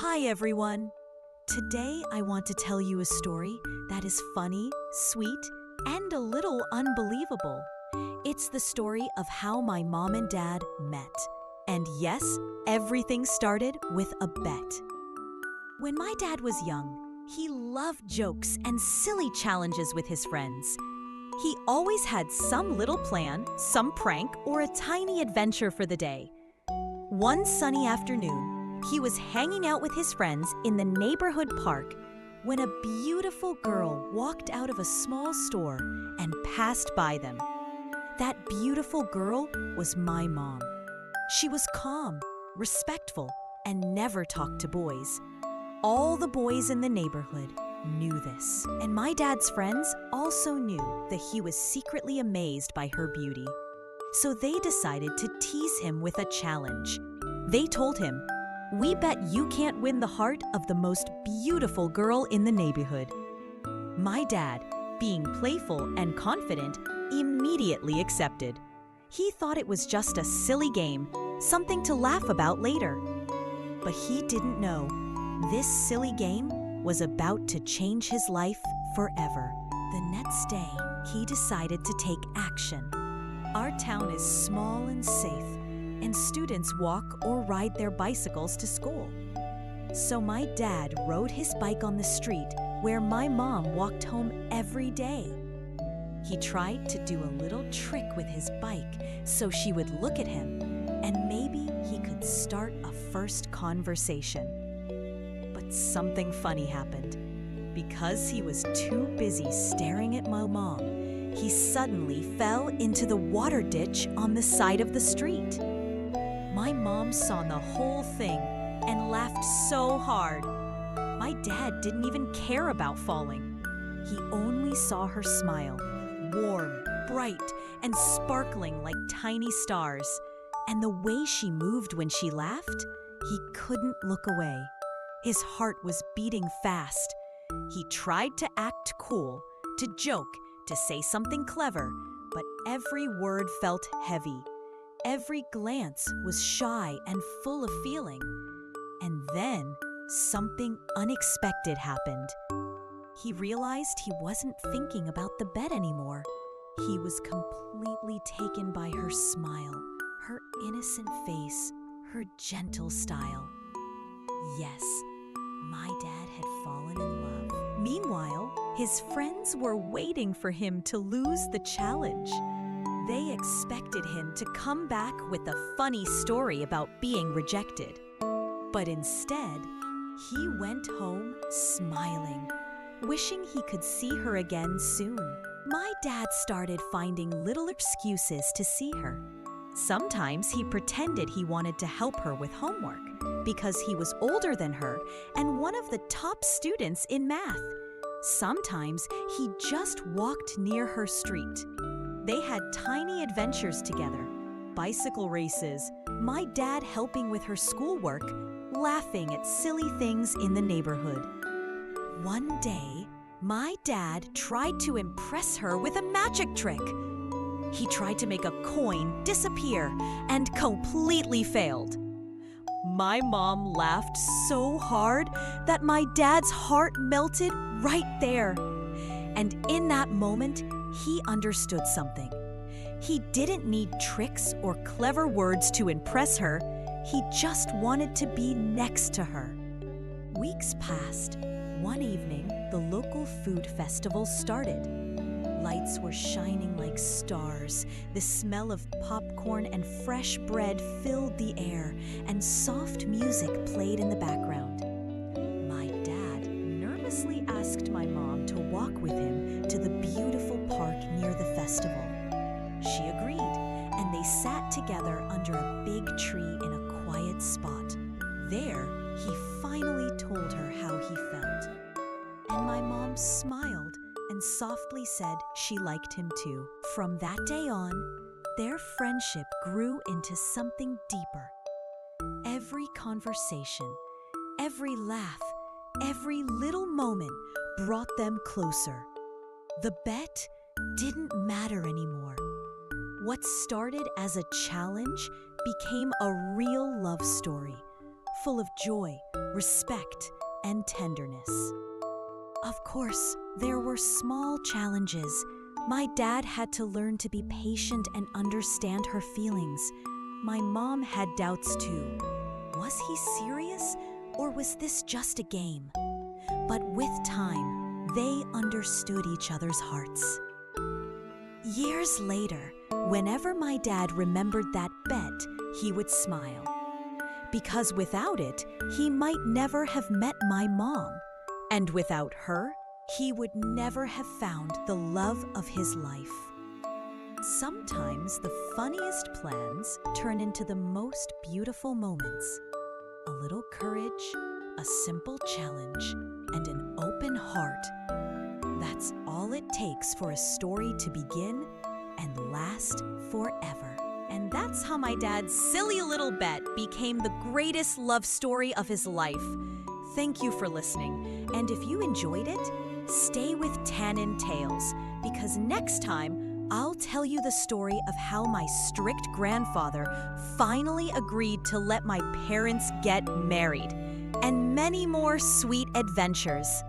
Hi everyone! Today I want to tell you a story that is funny, sweet, and a little unbelievable. It's the story of how my mom and dad met. And yes, everything started with a bet. When my dad was young, he loved jokes and silly challenges with his friends. He always had some little plan, some prank, or a tiny adventure for the day. One sunny afternoon, he was hanging out with his friends in the neighborhood park when a beautiful girl walked out of a small store and passed by them. That beautiful girl was my mom. She was calm, respectful, and never talked to boys. All the boys in the neighborhood knew this, and my dad's friends also knew that he was secretly amazed by her beauty. So they decided to tease him with a challenge. They told him, "We bet you can't win the heart of the most beautiful girl in the neighborhood." My dad, being playful and confident, immediately accepted. He thought it was just a silly game, something to laugh about later. But he didn't know this silly game was about to change his life forever. The next day, he decided to take action. Our town is small and safe, and students walk or ride their bicycles to school. So my dad rode his bike on the street where my mom walked home every day. He tried to do a little trick with his bike so she would look at him, and maybe he could start a first conversation. But something funny happened. Because he was too busy staring at my mom, he suddenly fell into the water ditch on the side of the street. My mom saw the whole thing and laughed so hard. My dad didn't even care about falling. He only saw her smile, warm, bright, and sparkling like tiny stars. And the way she moved when she laughed, he couldn't look away. His heart was beating fast. He tried to act cool, to joke, to say something clever, but every word felt heavy. Every glance was shy and full of feeling. And then something unexpected happened. He realized he wasn't thinking about the bet anymore. He was completely taken by her smile, her innocent face, her gentle style. Yes, my dad had fallen in love. Meanwhile, his friends were waiting for him to lose the challenge. They expected him to come back with a funny story about being rejected. But instead, he went home smiling, wishing he could see her again soon. My dad started finding little excuses to see her. Sometimes he pretended he wanted to help her with homework because he was older than her and one of the top students in math. Sometimes he just walked near her street. They had tiny adventures together, bicycle races, my dad helping with her schoolwork, laughing at silly things in the neighborhood. One day, my dad tried to impress her with a magic trick. He tried to make a coin disappear and completely failed. My mom laughed so hard that my dad's heart melted right there. And in that moment, he understood something. He didn't need tricks or clever words to impress her. He just wanted to be next to her. Weeks passed. One evening, the local food festival started. Lights were shining like stars. The smell of popcorn and fresh bread filled the air, and soft music played in the background. My dad nervously asked my mom to walk with him to the beautiful park near the festival. She agreed, and they sat together under a big tree in a quiet spot. There, he finally told her how he felt. And my mom smiled and softly said she liked him too. From that day on, their friendship grew into something deeper. Every conversation, every laugh, every little moment brought them closer. The bet didn't matter anymore. What started as a challenge became a real love story, full of joy, respect, and tenderness. Of course, there were small challenges. My dad had to learn to be patient and understand her feelings. My mom had doubts too. Was he serious, or was this just a game? But with time, they understood each other's hearts. Years later, whenever my dad remembered that bet, he would smile. Because without it, he might never have met my mom. And without her, he would never have found the love of his life. Sometimes the funniest plans turn into the most beautiful moments. A little courage, a simple challenge, and an open heart. That's all it takes for a story to begin and last forever. And that's how my dad's silly little bet became the greatest love story of his life. Thank you for listening. And if you enjoyed it, stay with Tanin Tales, because next time I'll tell you the story of how my strict grandfather finally agreed to let my parents get married, and many more sweet adventures.